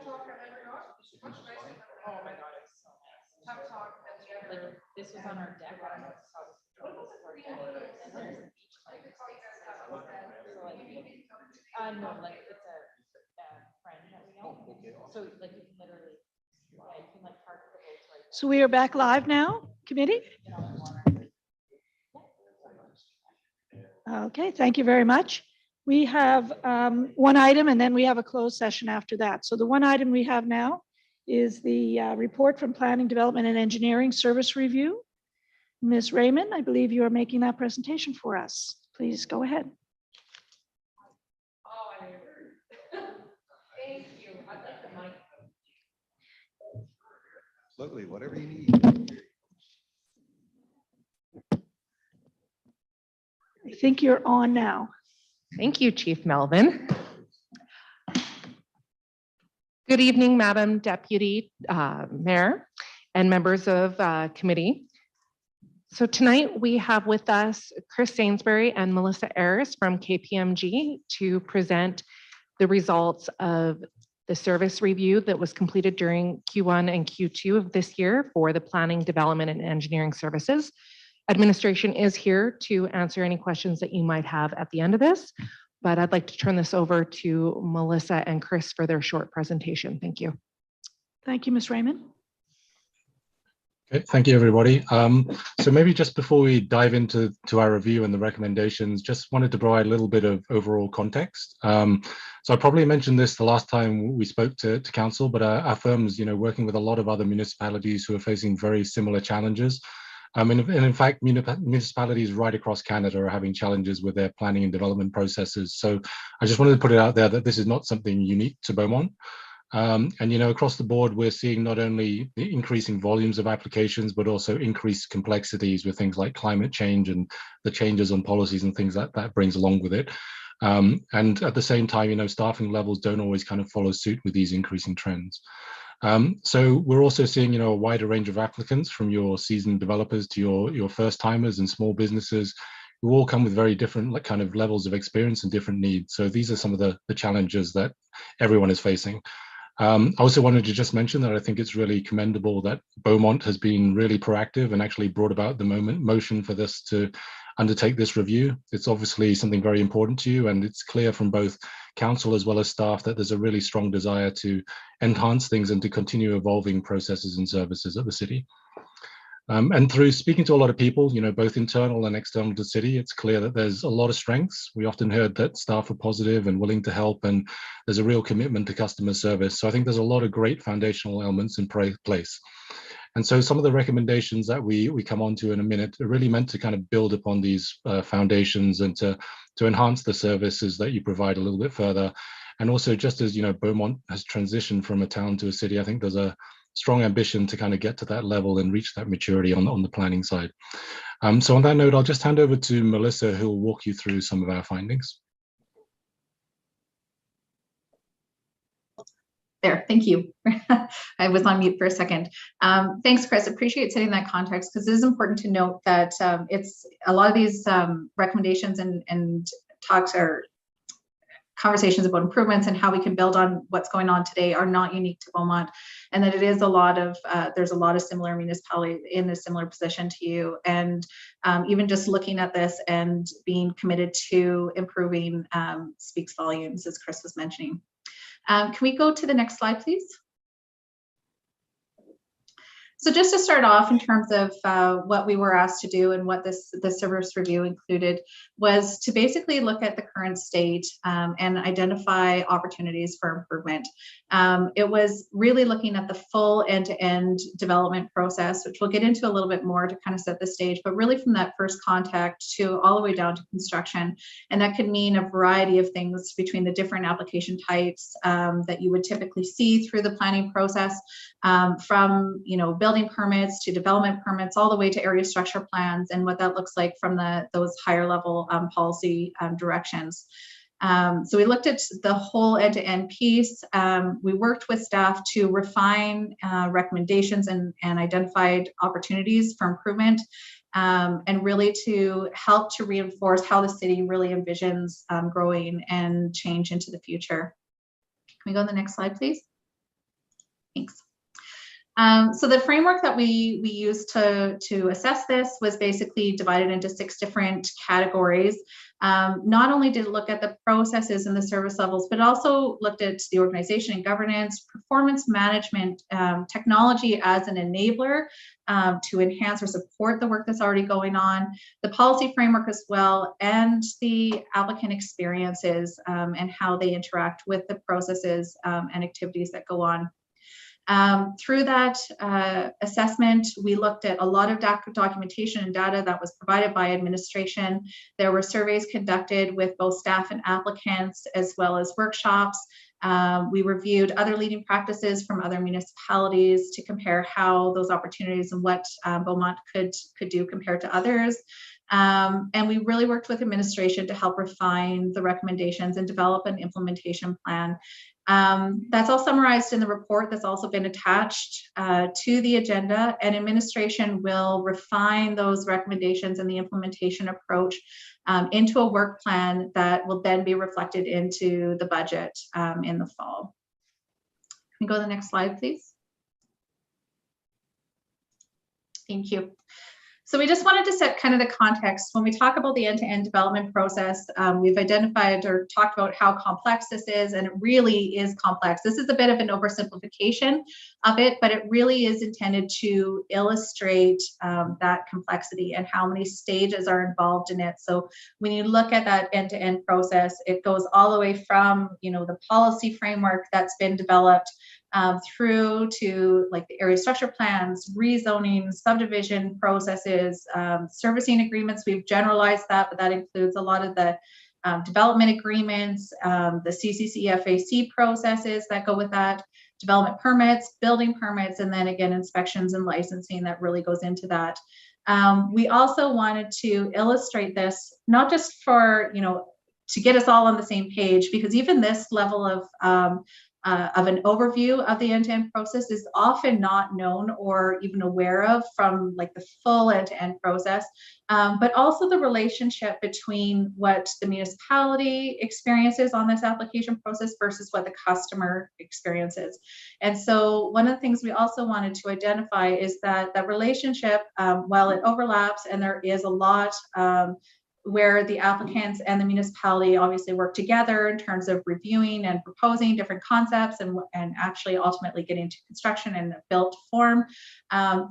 Oh my God, it's so nice. Like, this was on our deck. I don't know if it's how this was our deck. And then there's the beach. Like, no, like it's a friend that we know. So like you can literally, yeah, you can like park the boats right there. So we are back live now, committee? Okay, thank you very much. We have one item and then we have a closed session after that. So the one item we have now is the report from Planning, Development and Engineering Service Review. Ms. Raymond, I believe you are making that presentation for us. Please go ahead. Thank you. I'd like the mic. Absolutely, whatever you need. I think you're on now. Thank you, Chief Melvin. Good evening, Madam Deputy Mayor and members of committee. So tonight we have with us Chris Sainsbury and Melissa Ayres from KPMG to present the results of the service review that was completed during Q1 and Q2 of this year for the Planning, Development and Engineering Services. Administration is here to answer any questions that you might have at the end of this, but I'd like to turn this over to Melissa and Chris for their short presentation. Thank you. Thank you, Ms. Raymond. Okay, thank you, everybody. So maybe just before we dive into our review and the recommendations, just wanted to provide a little bit of overall context. So I probably mentioned this the last time we spoke to council, but our firm's working with a lot of other municipalities who are facing very similar challenges. And in fact, municipalities right across Canada are having challenges with their planning and development processes. So I just wanted to put it out there that this is not something unique to Beaumont. And across the board, we're seeing not only the increasing volumes of applications, but also increased complexities with things like climate change and the changes on policies and things that brings along with it. And at the same time, staffing levels don't always kind of follow suit with these increasing trends. So we're also seeing, a wider range of applicants, from your seasoned developers to your first timers and small businesses, who all come with very different kind of levels of experience and different needs. So these are some of the challenges that everyone is facing. I also wanted to just mention that I think it's really commendable that Beaumont has been really proactive and actually brought about the motion for this to undertake this review. It's obviously something very important to you, and it's clear from both council as well as staff that there's a really strong desire to enhance things and to continue evolving processes and services at the city. And through speaking to a lot of people, both internal and external to the city, it's clear that there's a lot of strengths. We often heard that staff are positive and willing to help, and there's a real commitment to customer service. So I think there's a lot of great foundational elements in place. And so some of the recommendations that we come on to in a minute are really meant to kind of build upon these foundations and to enhance the services that you provide a little bit further. And also, just as Beaumont has transitioned from a town to a city, I think there's a strong ambition to kind of get to that level and reach that maturity on the planning side. So on that note, I'll just hand over to Melissa, who will walk you through some of our findings. There, thank you. I was on mute for a second. Thanks, Chris. Appreciate setting that context, because it is important to note that it's a lot of these recommendations and talks are conversations about improvements and how we can build on what's going on today are not unique to Beaumont, and that it is a lot of there's a lot of similar municipalities in a similar position to you, and even just looking at this and being committed to improving speaks volumes, as Chris was mentioning. Can we go to the next slide, please? So just to start off, in terms of what we were asked to do and what this service review included, was to basically look at the current state and identify opportunities for improvement. It was really looking at the full end-to-end development process, which we'll get into a little bit more to kind of set the stage, but really from that first contact to all the way down to construction. And that could mean a variety of things between the different application types that you would typically see through the planning process, from building permits to development permits, all the way to area structure plans, and what that looks like from those higher level policy directions. So we looked at the whole end-to-end piece. We worked with staff to refine recommendations and identified opportunities for improvement, and really to help to reinforce how the city really envisions growing and change into the future. Can we go to the next slide, please? Thanks. So the framework that we used to assess this was basically divided into 6 different categories. Not only did it look at the processes and the service levels, but also looked at the organization and governance, performance management, technology as an enabler to enhance or support the work that's already going on, the policy framework as well, and the applicant experiences and how they interact with the processes and activities that go on. Through that assessment, we looked at a lot of documentation and data that was provided by administration. There were surveys conducted with both staff and applicants, as well as workshops. We reviewed other leading practices from other municipalities to compare how those opportunities and what Beaumont could do compared to others. And we really worked with administration to help refine the recommendations and develop an implementation plan. That's all summarized in the report that's also been attached to the agenda, and administration will refine those recommendations and the implementation approach into a work plan that will then be reflected into the budget in the fall. Can we go to the next slide, please? Thank you. So we just wanted to set kind of the context. When we talk about the end-to-end development process, we've identified or talked about how complex this is, and it really is complex. This is a bit of an oversimplification of it, but it really is intended to illustrate that complexity and how many stages are involved in it. So when you look at that end-to-end process, it goes all the way from, you know, the policy framework that's been developed through to like the area structure plans, rezoning, subdivision processes, servicing agreements. We've generalized that, but that includes a lot of the development agreements, the CCC-FAC processes that go with that, development permits, building permits, and then again, inspections and licensing that really goes into that. We also wanted to illustrate this, not just for, you know, to get us all on the same page, because even this level of an overview of the end-to-end process is often not known or even aware of from like the full end-to-end process, but also the relationship between what the municipality experiences on this application process versus what the customer experiences. And so one of the things we also wanted to identify is that that relationship, while it overlaps and there is a lot where the applicants and the municipality obviously work together in terms of reviewing and proposing different concepts and actually ultimately getting to construction and built form.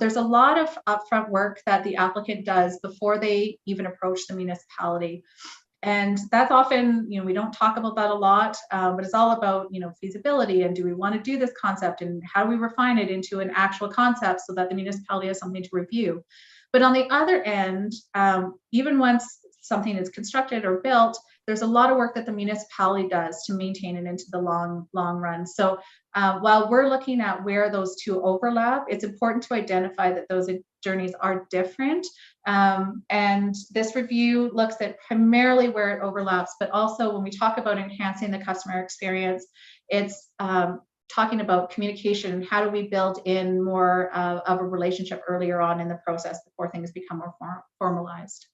There's a lot of upfront work that the applicant does before they even approach the municipality. And that's often, you know, we don't talk about that a lot, but it's all about, you know, feasibility and do we want to do this concept and how do we refine it into an actual concept so that the municipality has something to review. But on the other end, even once something is constructed or built, there's a lot of work that the municipality does to maintain it into the long run. So while we're looking at where those two overlap, it's important to identify that those journeys are different. And this review looks at primarily where it overlaps, but also when we talk about enhancing the customer experience, it's talking about communication and how do we build in more of a relationship earlier on in the process before things become more formalized.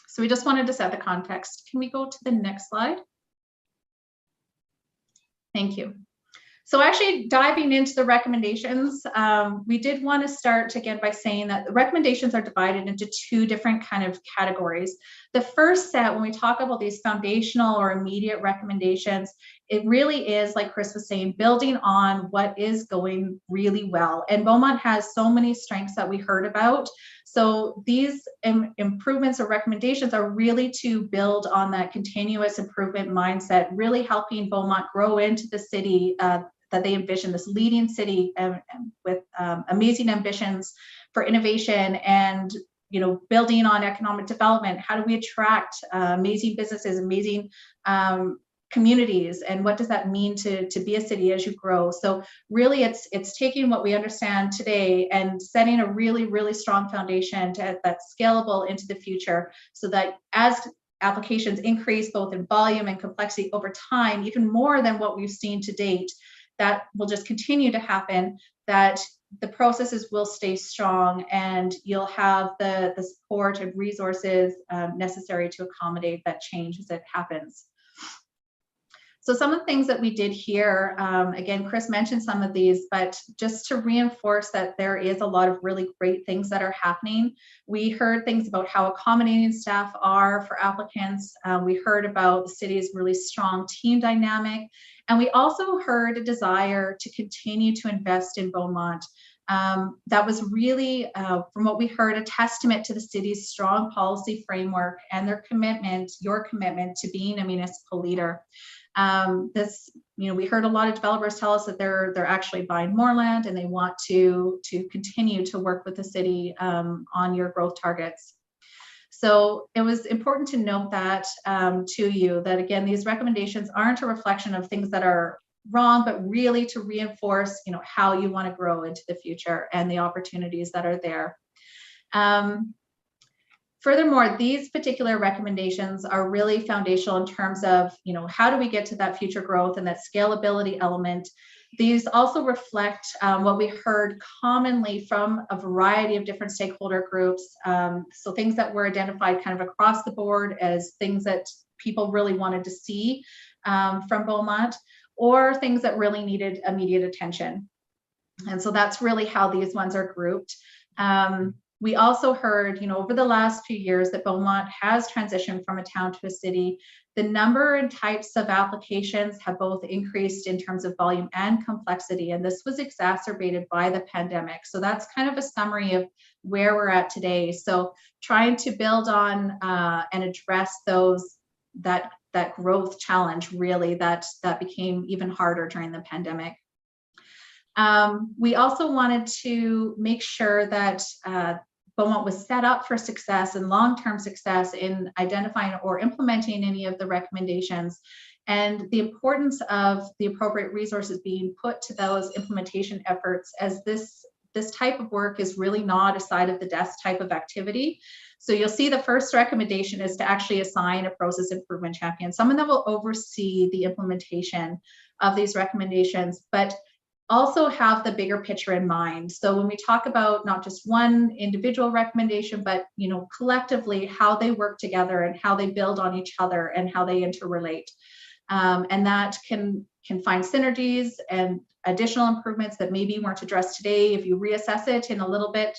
So we just wanted to set the context. Can we go to the next slide? Thank you. So actually diving into the recommendations, we did want to start again by saying that the recommendations are divided into 2 different kind of categories. The first set, when we talk about these foundational or immediate recommendations, it really is, like Chris was saying, building on what is going really well. And Beaumont has so many strengths that we heard about. So these improvements or recommendations are really to build on that continuous improvement mindset, really helping Beaumont grow into the city that they envision, this leading city with amazing ambitions for innovation and, you know, building on economic development. How do we attract amazing businesses, amazing communities, and what does that mean to be a city as you grow? So really it's taking what we understand today and setting a really strong foundation that's scalable into the future, so that as applications increase both in volume and complexity over time, even more than what we've seen to date, that will just continue to happen, that the processes will stay strong and you'll have the support and resources necessary to accommodate that change as it happens. So some of the things that we did here, again, Chris mentioned some of these, but just to reinforce that there is a lot of really great things that are happening. We heard things about how accommodating staff are for applicants. We heard about the city's really strong team dynamic. And we also heard a desire to continue to invest in Beaumont. That was really, from what we heard, a testament to the city's strong policy framework and their commitment, your commitment to being a municipal leader. We heard a lot of developers tell us that they're actually buying more land and they want to continue to work with the city on your growth targets. So it was important to note that to you, that again, these recommendations aren't a reflection of things that are wrong, but really to reinforce, how you want to grow into the future and the opportunities that are there. Furthermore, these particular recommendations are really foundational in terms of, how do we get to that future growth and that scalability element. These also reflect what we heard commonly from a variety of different stakeholder groups. So things that were identified kind of across the board as things that people really wanted to see from Beaumont, or things that really needed immediate attention. And so that's really how these ones are grouped. We also heard, over the last few years that Beaumont has transitioned from a town to a city. The number and types of applications have both increased in terms of volume and complexity, and this was exacerbated by the pandemic. So that's kind of a summary of where we're at today. So trying to build on and address that growth challenge, really, that became even harder during the pandemic. We also wanted to make sure that Beaumont was set up for success and long-term success in identifying or implementing any of the recommendations, and the importance of the appropriate resources being put to those implementation efforts, as this type of work is really not a side of the desk type of activity. So you'll see the first recommendation is to actually assign a process improvement champion, someone that will oversee the implementation of these recommendations, but also have the bigger picture in mind. So when we talk about not just one individual recommendation, but collectively how they work together and how they build on each other and how they interrelate, and that can find synergies and additional improvements that maybe weren't addressed today. If you reassess it in a little bit,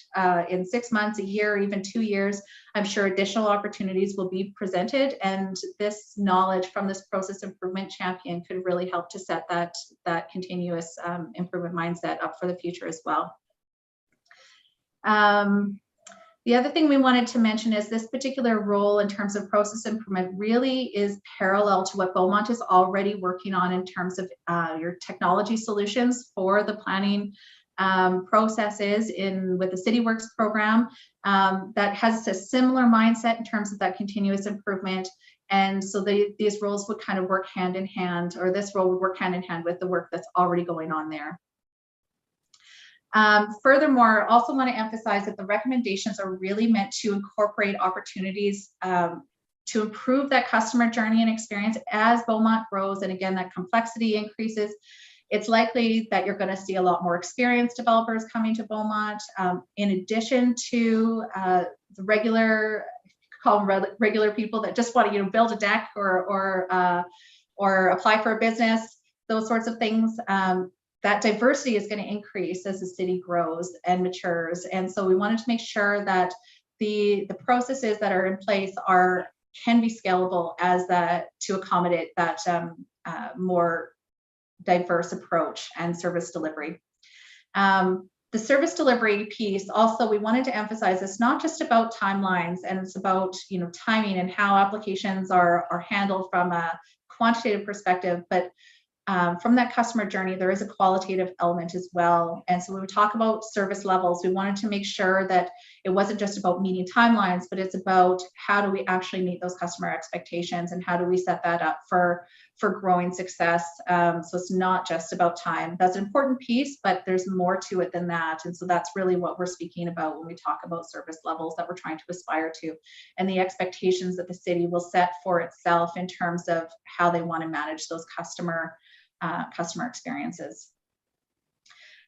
in 6 months, a year, even 2 years, I'm sure additional opportunities will be presented. And this knowledge from this process improvement champion could really help to set that continuous improvement mindset up for the future as well. The other thing we wanted to mention is this particular role in terms of process improvement really is parallel to what Beaumont is already working on in terms of your technology solutions for the planning processes with the CityWorks program that has a similar mindset in terms of that continuous improvement. And so these roles would kind of work hand in hand, or this role would work hand in hand with the work that's already going on there. Furthermore, I also want to emphasize that the recommendations are really meant to incorporate opportunities to improve that customer journey and experience as Beaumont grows. And again, that complexity increases. It's likely that you're going to see a lot more experienced developers coming to Beaumont, in addition to the regular people that just want to build a deck or apply for a business, those sorts of things. That diversity is going to increase as the city grows and matures. And so we wanted to make sure that the processes that are in place can be scalable to accommodate that more diverse approach and service delivery. The service delivery piece also, we wanted to emphasize, it's not just about timelines, and it's about timing and how applications are handled from a quantitative perspective, but from that customer journey, there is a qualitative element as well. And so when we talk about service levels, we wanted to make sure that it wasn't just about meeting timelines, but it's about how do we actually meet those customer expectations and how do we set that up for growing success. So it's not just about time. That's an important piece, but there's more to it than that. And so that's really what we're speaking about when we talk about service levels that we're trying to aspire to, and the expectations that the city will set for itself in terms of how they want to manage those customer experiences.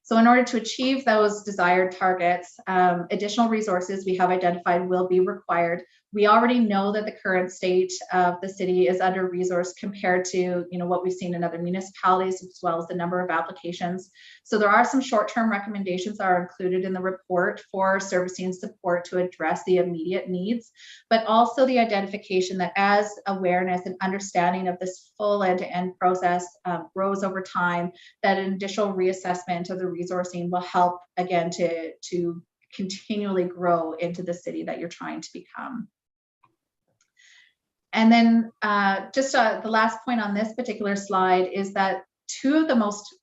So in order to achieve those desired targets, additional resources we have identified will be required. We already know that the current state of the city is under-resourced compared to, what we've seen in other municipalities, as well as the number of applications. So there are some short-term recommendations that are included in the report for servicing support to address the immediate needs, but also the identification that as awareness and understanding of this full end-to-end process grows over time, that an additional reassessment of the resourcing will help, again, to continually grow into the city that you're trying to become. And then just the last point on this particular slide is that two of the most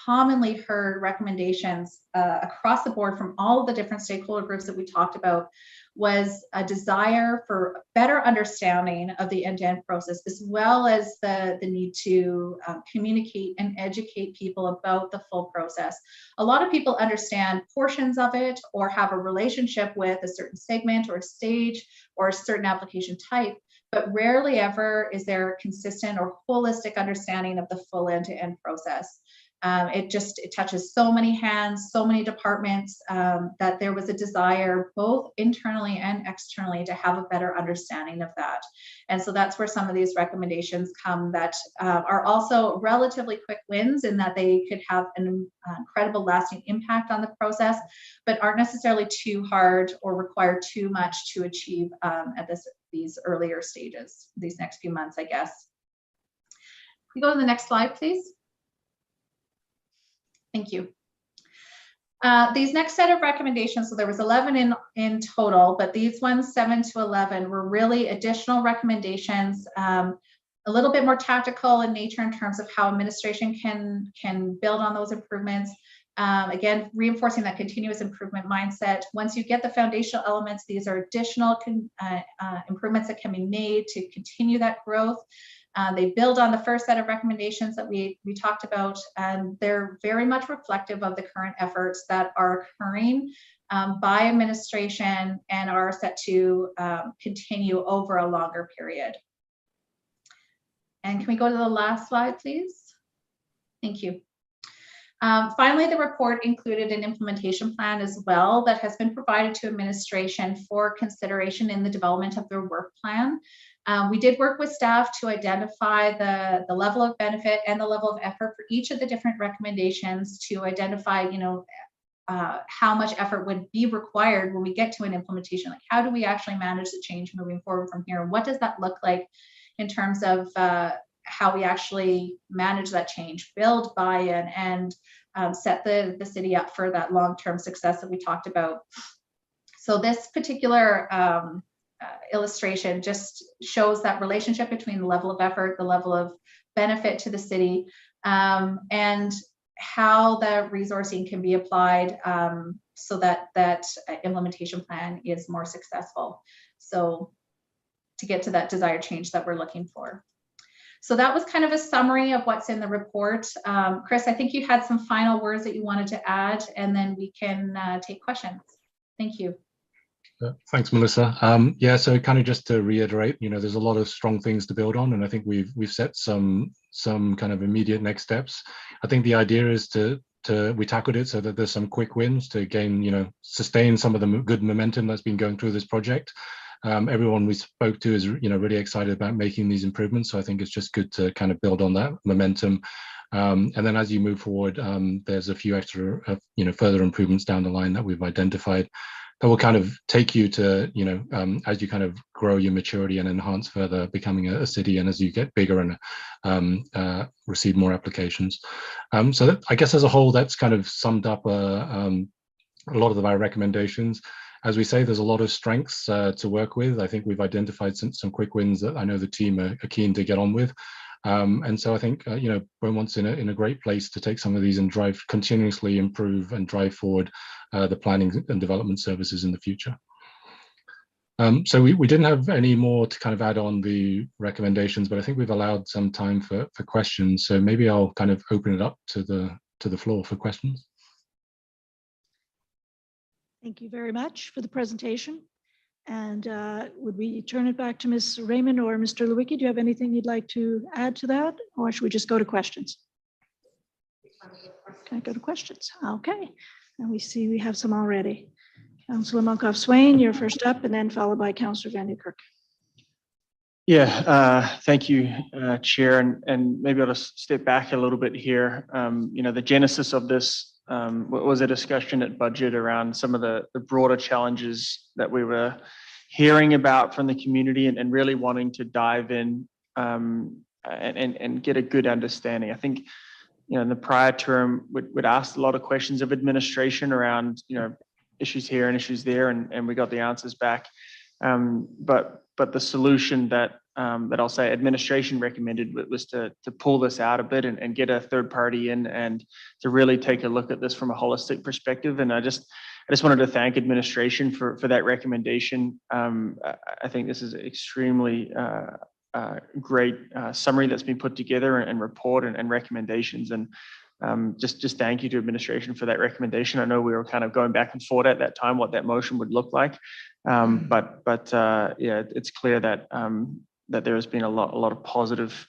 commonly heard recommendations across the board from all of the different stakeholder groups that we talked about was a desire for better understanding of the end-to-end process, as well as the need to communicate and educate people about the full process. A lot of people understand portions of it or have a relationship with a certain segment or a stage or a certain application type, but rarely ever is there a consistent or holistic understanding of the full end-to-end process. It touches so many hands, so many departments, that there was a desire both internally and externally to have a better understanding of that. And so that's where some of these recommendations come that are also relatively quick wins in that they could have an incredible lasting impact on the process, but aren't necessarily too hard or require too much to achieve at these earlier stages, these next few months, I guess. Can we go to the next slide, please? Thank you. These next set of recommendations, so there was 11 in total, but these ones 7 to 11 were really additional recommendations, a little bit more tactical in nature in terms of how administration can build on those improvements. Again, reinforcing that continuous improvement mindset. Once you get the foundational elements, these are additional improvements that can be made to continue that growth. They build on the first set of recommendations that we talked about, and they're very much reflective of the current efforts that are occurring by administration and are set to continue over a longer period. And can we go to the last slide, please? Thank you. Finally, the report included an implementation plan as well that has been provided to administration for consideration in the development of their work plan. We did work with staff to identify the level of benefit and the level of effort for each of the different recommendations to identify, how much effort would be required when we get to an implementation. Like, how do we actually manage the change moving forward from here? What does that look like in terms of how we actually manage that change, build buy-in, and set the city up for that long-term success that we talked about. So this particular illustration just shows that relationship between the level of effort, the level of benefit to the city, and how the resourcing can be applied so that implementation plan is more successful. So to get to that desired change that we're looking for. So that was kind of a summary of what's in the report. Chris, I think you had some final words that you wanted to add, and then we can take questions. Thank you. Thanks, Melissa. Yeah, so kind of just to reiterate, there's a lot of strong things to build on, and I think we've set some kind of immediate next steps. I think the idea is we tackled it so that there's some quick wins to gain, sustain some of the good momentum that's been going through this project. Everyone we spoke to is, really excited about making these improvements. So I think it's just good to kind of build on that momentum. And then as you move forward, there's a few extra, further improvements down the line that we've identified that will kind of take you to, as you kind of grow your maturity and enhance further becoming a city, and as you get bigger and receive more applications. So that, I guess as a whole, that's kind of summed up a lot of our recommendations. As we say, there's a lot of strengths to work with. I think we've identified some quick wins that I know the team are keen to get on with. And so I think, Beaumont's in a great place to take some of these and continuously improve and drive forward the planning and development services in the future. So we didn't have any more to kind of add on the recommendations, but I think we've allowed some time for questions. So maybe I'll kind of open it up to the floor for questions. Thank you very much for the presentation. And would we turn it back to Ms. Raymond or Mr. Lewicki? Do you have anything you'd like to add to that? Or should we just go to questions? Can I go to questions? Okay. And we see we have some already. Councillor Monkoff Swain, you're first up, and then followed by Councillor Van Nieuwkerk. Yeah, thank you, Chair, and maybe I'll just step back a little bit here. The genesis of this was a discussion at budget around some of the broader challenges that we were hearing about from the community and really wanting to dive in and get a good understanding. I think, in the prior term, we'd asked a lot of questions of administration around, issues here and issues there, and we got the answers back. But the solution that I'll say administration recommended was to pull this out a bit and get a third party in and to really take a look at this from a holistic perspective. And I just wanted to thank administration for that recommendation. I think this is extremely great summary that's been put together and report and recommendations. And just thank you to administration for that recommendation. I know we were kind of going back and forth at that time what that motion would look like, but yeah, it's clear that that there has been a lot of positive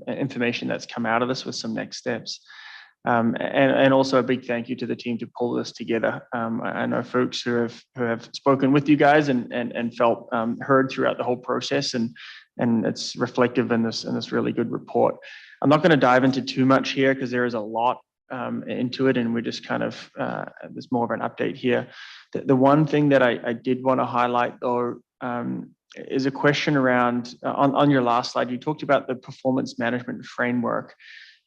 information that's come out of this with some next steps. And also a big thank you to the team to pull this together. I know folks who have spoken with you guys and felt heard throughout the whole process, and it's reflective in this really good report. I'm not going to dive into too much here because there is a lot into it, and we just kind of there's more of an update here. The one thing that I did want to highlight though is a question around on your last slide. You talked about the performance management framework.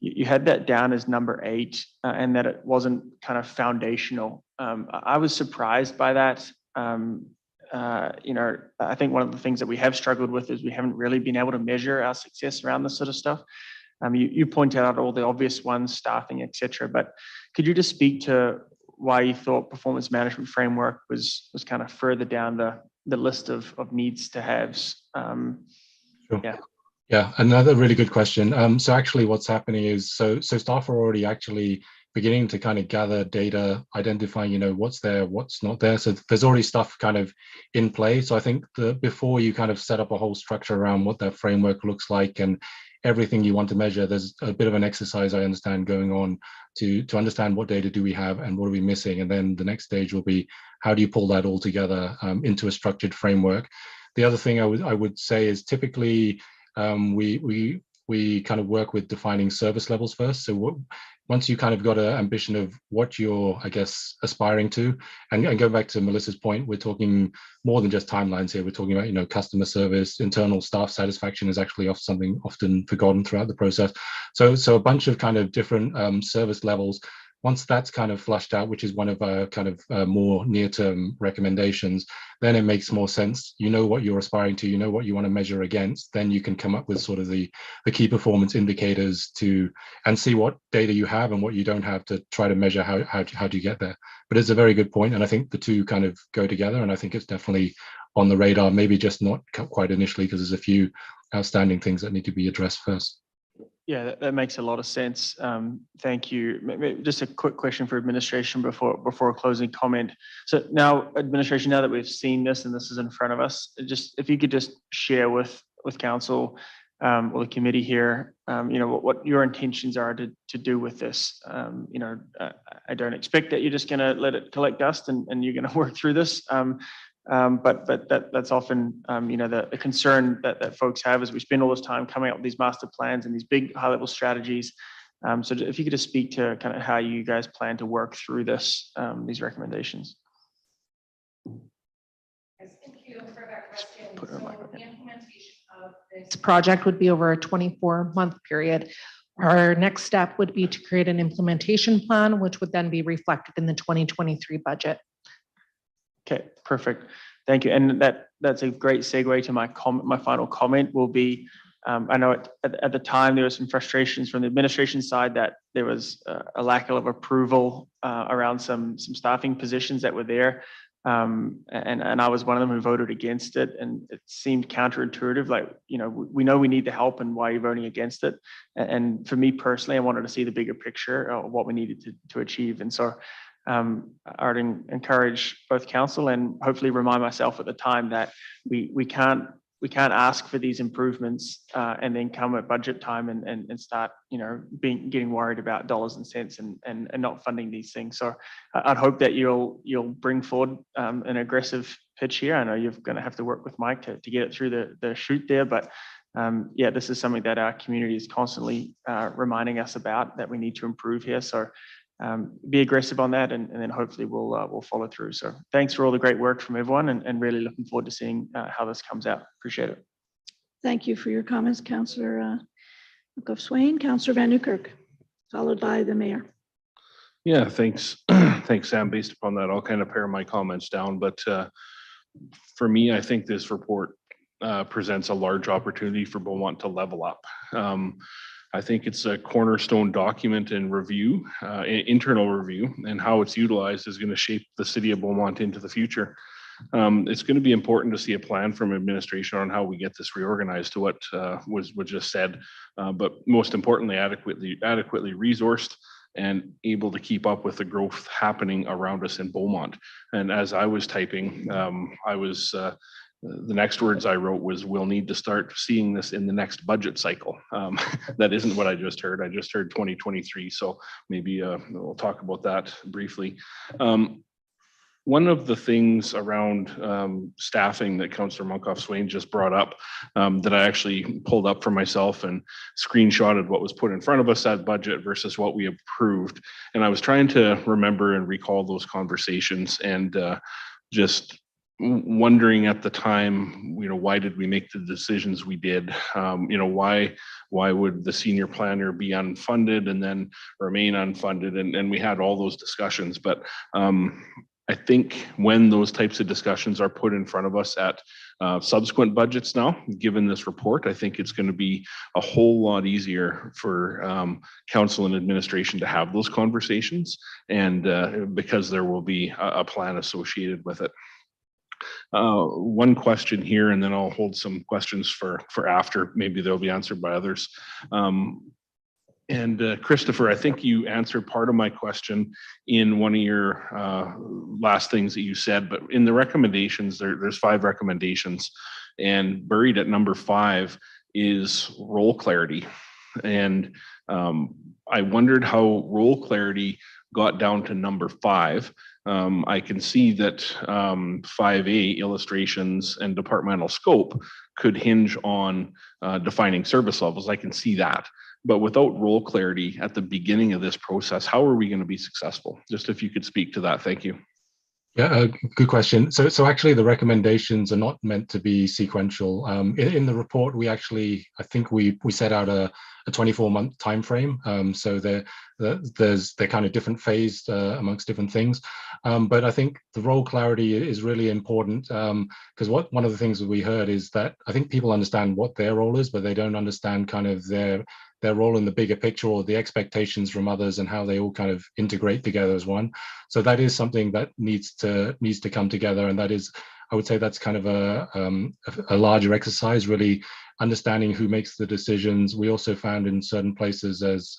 You had that down as number 8, and that it wasn't kind of foundational. I was surprised by that. I think one of the things that we have struggled with is we haven't really been able to measure our success around this sort of stuff. You pointed out all the obvious ones, staffing, etc. But could you just speak to why you thought performance management framework was kind of further down the list of needs to haves? Sure. Yeah. Yeah, another really good question. So actually what's happening is, so staff are already actually beginning to kind of gather data, identifying, what's there, what's not there. So there's already stuff kind of in play. So I think before you kind of set up a whole structure around what that framework looks like and everything you want to measure, there's a bit of an exercise, I understand, going on to understand what data do we have and what are we missing. And then the next stage will be, how do you pull that all together into a structured framework? The other thing I would say is typically, we kind of work with defining service levels first. So once you kind of got an ambition of what you're, I guess, aspiring to, and going back to Melissa's point, we're talking more than just timelines here. We're talking about, customer service, internal staff satisfaction is actually something often forgotten throughout the process. So a bunch of kind of different service levels. Once that's kind of flushed out, which is one of our kind of more near-term recommendations, then it makes more sense. You know what you're aspiring to, you know what you want to measure against, then you can come up with sort of the key performance indicators and see what data you have and what you don't have to try to measure how do you get there. But it's a very good point, and I think the two kind of go together, and I think it's definitely on the radar, maybe just not quite initially because there's a few outstanding things that need to be addressed first. Yeah, that makes a lot of sense. Thank you. Maybe just a quick question for administration before a closing comment. So now, administration, now that we've seen this and this is in front of us, just if you could just share with council or the committee here, what your intentions are to do with this. I don't expect that you're just going to let it collect dust and you're going to work through this. But that's often the concern that folks have as we spend all this time coming up with these master plans and these big high-level strategies. So if you could just speak to kind of how you guys plan to work through this, these recommendations. Thank you for that question. Put it on So my- the implementation of This project would be over a 24-month period. Our next step would be to create an implementation plan, which would then be reflected in the 2023 budget. Okay, perfect. Thank you. And that's a great segue to my final comment will be, I know at the time there was some frustrations from the administration side that there was a lack of approval around some staffing positions that were there. And I was one of them who voted against it, and it seemed counterintuitive. Like, we know we need the help, and why are you voting against it? And for me personally, I wanted to see the bigger picture of what we needed to achieve. And so I would encourage both council and hopefully remind myself at the time that we can't we can't ask for these improvements and then come at budget time and start, getting worried about dollars and cents and not funding these things. So I'd hope that you'll bring forward an aggressive pitch here. I know you're going to have to work with Mike to get it through the chute there, but yeah, this is something that our community is constantly reminding us about, that we need to improve here. So be aggressive on that, and then hopefully we'll follow through. So thanks for all the great work from everyone, and really looking forward to seeing how this comes out. Appreciate it. Thank you for your comments, Councillor McGough-Swain. Councillor Van Newkirk, followed by the mayor. Yeah, thanks. Thanks, Sam. Based upon that, I'll kind of pare my comments down. But for me, I think this report presents a large opportunity for Beaumont to level up. I think it's a cornerstone document and review, internal review, and how it's utilized is going to shape the city of Beaumont into the future. It's going to be important to see a plan from administration on how we get this reorganized to what was just said, but most importantly, adequately resourced and able to keep up with the growth happening around us in Beaumont. And as I was typing, the next words I wrote was, we'll need to start seeing this in the next budget cycle. That isn't what I just heard. I just heard 2023. So maybe we'll talk about that briefly. One of the things around staffing that Councillor Munkoff-Swain just brought up, that I actually pulled up for myself and screenshotted what was put in front of us at budget versus what we approved. And I was trying to remember and recall those conversations, and just wondering at the time, why did we make the decisions we did? Why would the senior planner be unfunded and then remain unfunded? And we had all those discussions, but I think when those types of discussions are put in front of us at subsequent budgets now, given this report, I think it's going to be a whole lot easier for council and administration to have those conversations, and because there will be a plan associated with it. One question here, and then I'll hold some questions for after. Maybe they'll be answered by others. Christopher, I think you answered part of my question in one of your last things that you said, but in the recommendations, there's 5 recommendations, and buried at number 5 is role clarity. And I wondered how role clarity got down to number 5. I can see that 5A, illustrations and departmental scope, could hinge on defining service levels. I can see that. But without role clarity at the beginning of this process, how are we going to be successful? Just if you could speak to that. Thank you. Yeah, good question. So actually the recommendations are not meant to be sequential. In the report, I think we set out a 24-month time frame. So they're kind of different phased amongst different things. But I think the role clarity is really important, because one of the things that we heard is that I think people understand what their role is, but they don't understand kind of their role in the bigger picture, or the expectations from others, and how they all kind of integrate together as one. So that is something that needs to come together, and that is, I would say, that's kind of a larger exercise, really understanding who makes the decisions. We also found in certain places as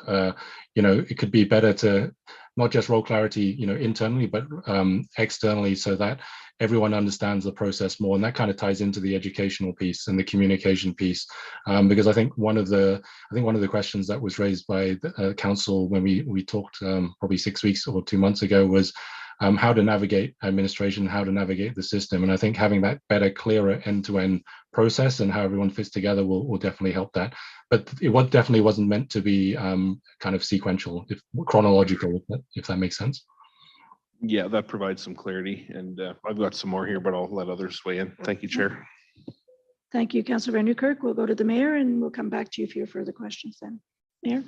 it could be better to not just role clarity, internally, but externally, so that everyone understands the process more. And that kind of ties into the educational piece and the communication piece, because I think one of the questions that was raised by the council when we talked probably 6 weeks or 2 months ago was how to navigate administration, how to navigate the system. And I think having that better, clearer end-to-end process and how everyone fits together will definitely help that. But it definitely wasn't meant to be kind of sequential, chronological, if that makes sense. Yeah, that provides some clarity, and I've got some more here, but I'll let others weigh in. Thank you, Chair. Thank you, Councillor Van Newkirk. We'll go to the mayor, and we'll come back to you for your further questions then. Mayor?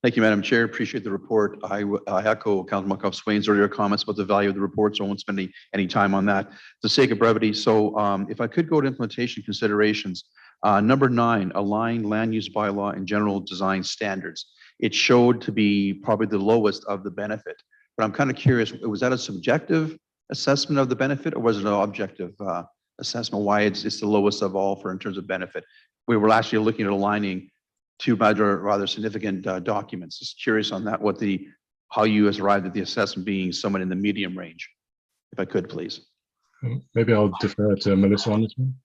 Thank you, Madam Chair. Appreciate the report. I echo Councillor Munkoff-Swain's earlier comments about the value of the report, so I won't spend any time on that. For the sake of brevity, so if I could go to implementation considerations, number 9, align land use bylaw and general design standards. It showed to be probably the lowest of the benefit. But I'm kind of curious, was that a subjective assessment of the benefit, or was it an objective assessment why it's the lowest of all in terms of benefit? We were actually looking at aligning 2 rather significant documents. Just curious on that, how you has arrived at the assessment being somewhat in the medium range, if I could, please. Maybe I'll defer to Melissa on this one.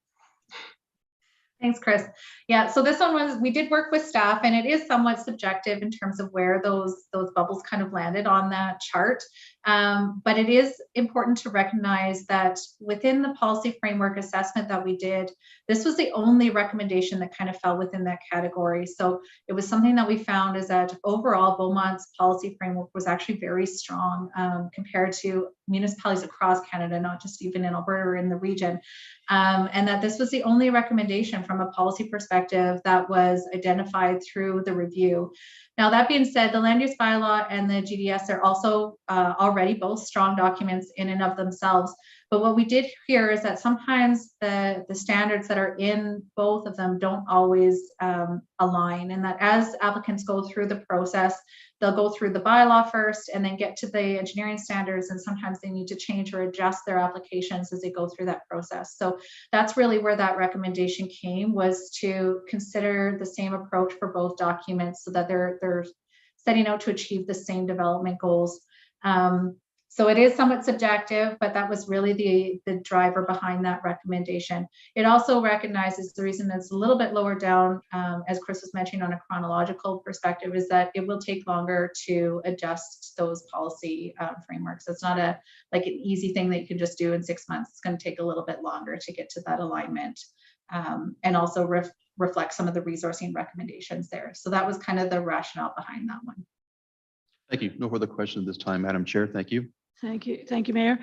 Thanks, Chris. Yeah, so this one was, we did work with staff, and it is somewhat subjective in terms of where those bubbles kind of landed on that chart. But it is important to recognize that within the policy framework assessment that we did, this was the only recommendation that kind of fell within that category. So it was something that we found is that overall Beaumont's policy framework was actually very strong compared to municipalities across Canada, not just even in Alberta or in the region. And that this was the only recommendation from a policy perspective that was identified through the review. Now, that being said, the land use bylaw and the GDS are also already both strong documents in and of themselves. But what we did hear is that sometimes the standards that are in both of them don't always align, and that as applicants go through the process, they'll go through the bylaw first and then get to the engineering standards, and sometimes they need to change or adjust their applications as they go through that process. So that's really where that recommendation came, was to consider the same approach for both documents so that they're setting out to achieve the same development goals. So it is somewhat subjective, but that was really the driver behind that recommendation. It also recognizes the reason it's a little bit lower down, as Chris was mentioning on a chronological perspective, is that it will take longer to adjust those policy frameworks. It's not like an easy thing that you can just do in 6 months. It's going to take a little bit longer to get to that alignment, and also reflect some of the resourcing recommendations there. So that was kind of the rationale behind that one. Thank you. No further questions at this time, Madam Chair. Thank you. Thank you. Thank you, Mayor.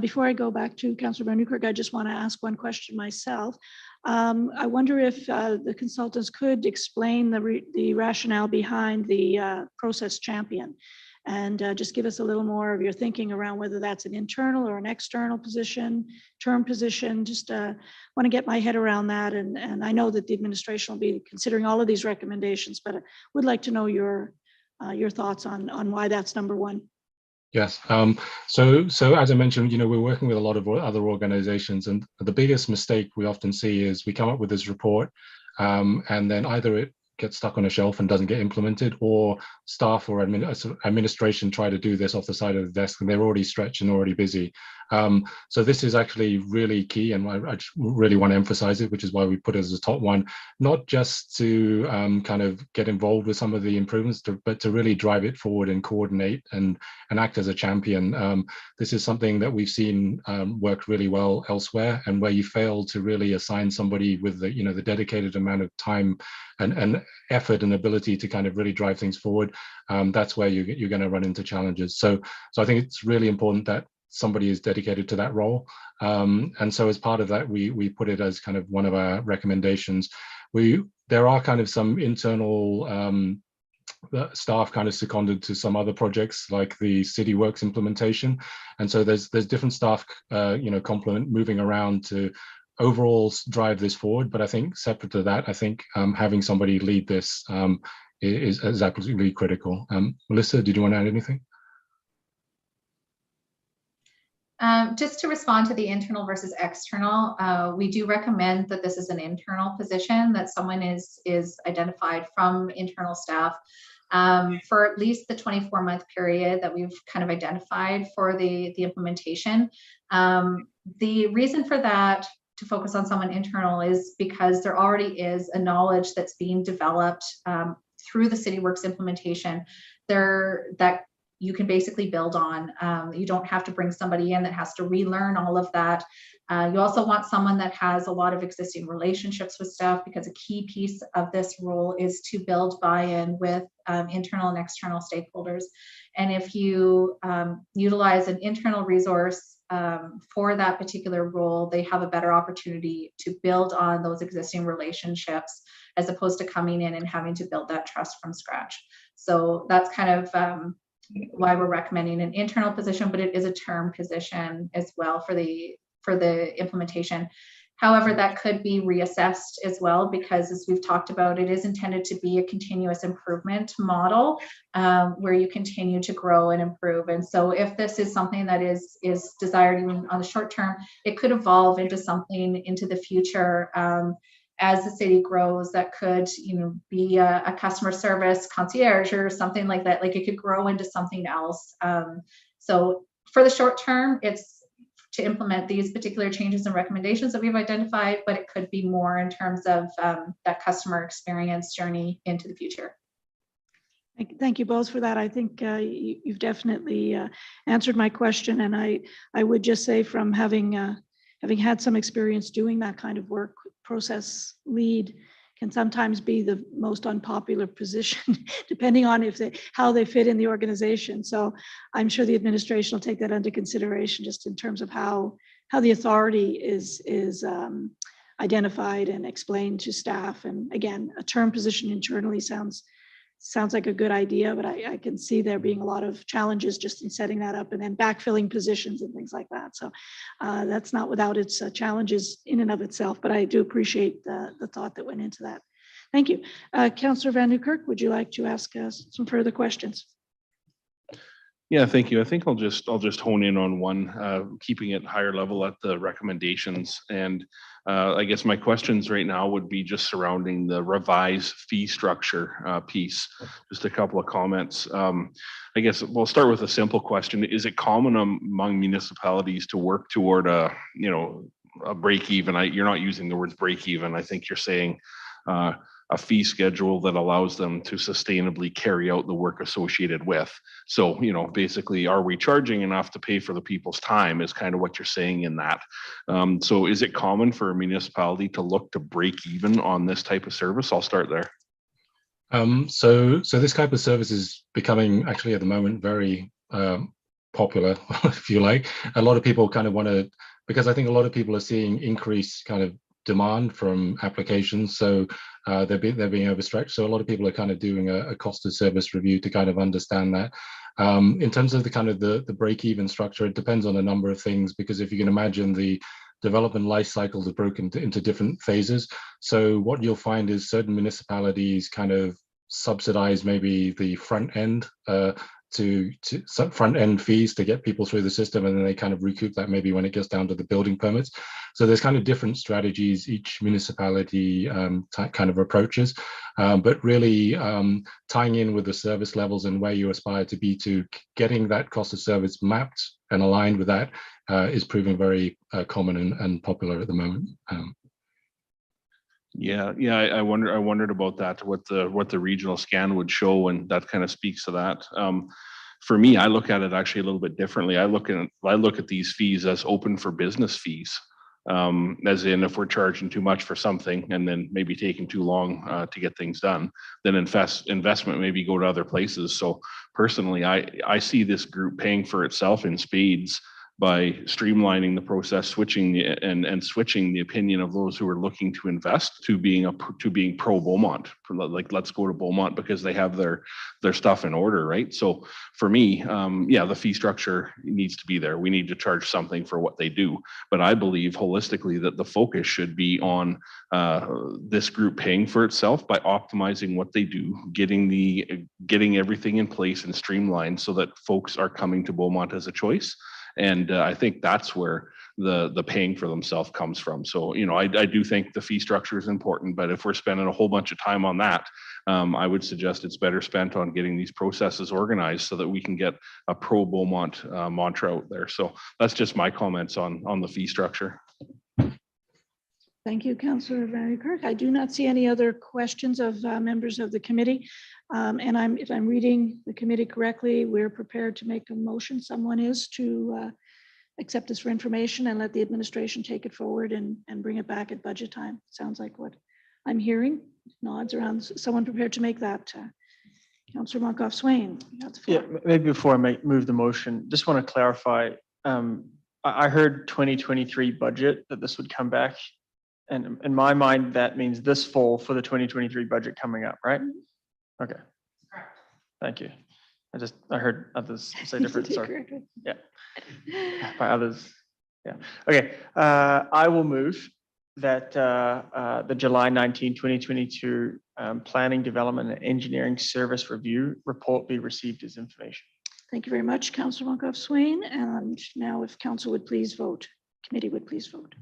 Before I go back to Councillor Van Newkirk, I just want to ask one question myself. I wonder if the consultants could explain the rationale behind the process champion, and just give us a little more of your thinking around whether that's an internal or an external position, term position. Just want to get my head around that. And I know that the administration will be considering all of these recommendations, but I would like to know your thoughts on why that's number one. Yes. So as I mentioned, we're working with a lot of other organizations, and the biggest mistake we often see is we come up with this report, and then either it gets stuck on a shelf and doesn't get implemented, or staff or administration try to do this off the side of the desk and they're already stretched and already busy. So this is actually really key, and I really want to emphasize it, which is why we put it as a top one, not just to kind of get involved with some of the improvements, but to really drive it forward and coordinate and act as a champion. This is something that we've seen work really well elsewhere, and where you fail to really assign somebody with the dedicated amount of time and effort and ability to kind of really drive things forward, that's where you're going to run into challenges. So I think it's really important that somebody is dedicated to that role. And so as part of that, we put it as kind of one of our recommendations. There are kind of some internal staff kind of seconded to some other projects like the City Works implementation. And so there's different staff, complement moving around to overall drive this forward. But I think separate to that, I think having somebody lead this is absolutely critical. Melissa, did you want to add anything? Just to respond to the internal versus external, we do recommend that this is an internal position, that someone is identified from internal staff for at least the 24-month period that we've kind of identified for the implementation. The reason for that, to focus on someone internal, is because there already is a knowledge that's being developed through the City Works implementation that you can basically build on. You don't have to bring somebody in that has to relearn all of that. You also want someone that has a lot of existing relationships with staff, because a key piece of this role is to build buy-in with internal and external stakeholders. And if you utilize an internal resource for that particular role, they have a better opportunity to build on those existing relationships, as opposed to coming in and having to build that trust from scratch. So that's kind of why we're recommending an internal position, but it is a term position as well for the implementation. However, that could be reassessed as well, because as we've talked about, it is intended to be a continuous improvement model where you continue to grow and improve. And so if this is something that is desired even on the short term, it could evolve into something into the future as the city grows, that could be a customer service concierge or something like that. Like, it could grow into something else. So for the short term, it's to implement these particular changes and recommendations that we've identified, but it could be more in terms of that customer experience journey into the future. Thank you both for that. I think you've definitely answered my question, and I would just say from having had some experience doing that kind of work, process lead can sometimes be the most unpopular position, depending on how they fit in the organization. So I'm sure the administration will take that under consideration, just in terms of how the authority is identified and explained to staff. And again, a term position internally sounds like a good idea, but I can see there being a lot of challenges just in setting that up and then backfilling positions and things like that. So that's not without its challenges in and of itself, but I do appreciate the thought that went into that. Thank you. Councillor Van Nieuwkerk, would you like to ask us some further questions? Yeah, thank you. I think I'll just hone in on one, keeping it higher level at the recommendations. And I guess my questions right now would be just surrounding the revised fee structure piece. Just a couple of comments. I guess we'll start with a simple question. Is it common among municipalities to work toward a break even? You're not using the words break even. I think you're saying a fee schedule that allows them to sustainably carry out the work associated with. So, basically, are we charging enough to pay for the people's time is kind of what you're saying in that. So is it common for a municipality to look to break even on this type of service? I'll start there. So this type of service is becoming actually at the moment very popular, if you like. A lot of people kind of want to, because I think a lot of people are seeing increased kind of demand from applications, so they're being overstretched. So a lot of people are kind of doing a cost of service review to kind of understand that. In terms of the break-even structure, it depends on a number of things, because if you can imagine, the development life cycles are broken into different phases. So what you'll find is certain municipalities kind of subsidize maybe the front end to front end fees to get people through the system, and then they kind of recoup that maybe when it gets down to the building permits. So there's kind of different strategies each municipality kind of approaches, but really tying in with the service levels and where you aspire to be, to getting that cost of service mapped and aligned with that is proving very common and popular at the moment. Yeah, I wondered about that, what the regional scan would show, and that kind of speaks to that. For me, I look at it actually a little bit differently. I look at these fees as open for business fees, as in, if we're charging too much for something and then maybe taking too long to get things done, then investment maybe go to other places. So personally, I see this group paying for itself in spades by streamlining the process, switching the opinion of those who are looking to invest to being pro Beaumont. Like, let's go to Beaumont because they have their stuff in order, right? So for me, the fee structure needs to be there. We need to charge something for what they do. But I believe holistically that the focus should be on this group paying for itself by optimizing what they do, getting everything in place and streamlined so that folks are coming to Beaumont as a choice. And I think that's where the paying for themselves comes from. So, I do think the fee structure is important, but if we're spending a whole bunch of time on that, I would suggest it's better spent on getting these processes organized so that we can get a pro Beaumont mantra out there. So that's just my comments on the fee structure. Thank you, Councillor Van Nieuwkerk. I do not see any other questions of members of the committee. And if I'm reading the committee correctly, we're prepared to make a motion. Someone is to accept this for information and let the administration take it forward and bring it back at budget time. Sounds like what I'm hearing. Nods around. Someone prepared to make that. Councillor Monkoff-Swain, you have the floor. Yeah, maybe before I move the motion, just want to clarify. I heard 2023 budget, that this would come back. And in my mind, that means this fall for the 2023 budget coming up, right? Okay. Thank you. I heard others say different. Sorry. Yeah. By others. Yeah. Okay. I will move that the July 19, 2022 Planning, Development, and Engineering Service Review report be received as information. Thank you very much, Councillor Monkoff-Swain. And now if council would please vote, committee would please vote.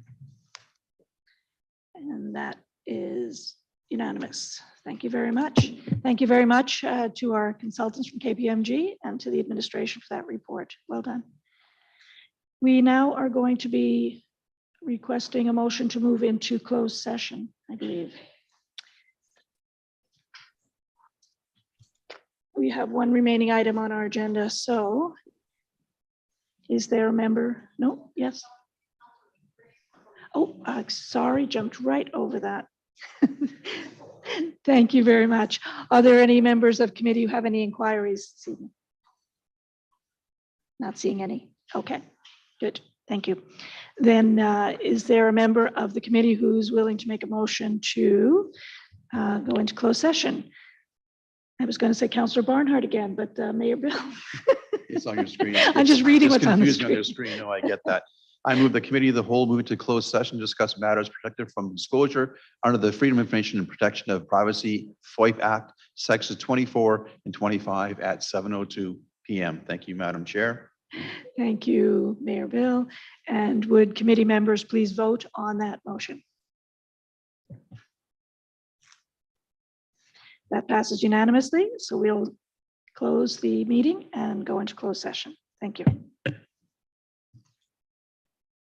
And that is unanimous. Thank you very much. Thank you very much to our consultants from KPMG and to the administration for that report. Well done. We now are going to be requesting a motion to move into closed session, I believe. We have one remaining item on our agenda, so is there a member? No, yes. Oh, sorry, jumped right over that. Thank you very much. Are there any members of committee who have any inquiries this evening? Not seeing any. Okay, good. Thank you. Then is there a member of the committee who's willing to make a motion to go into closed session? I was going to say Councillor Barnhart again, but Mayor Bill. It's on your screen. I'm just reading It's what's on the confusing screen. your screen. No, I get that. I move the committee of the whole move to closed session, discuss matters protected from disclosure under the Freedom of Information and Protection of Privacy FOIP Act, sections 24 and 25 at 7:02 p.m. Thank you, Madam Chair. Thank you, Mayor Bill. And would committee members please vote on that motion? That passes unanimously, so we'll close the meeting and go into closed session. Thank you.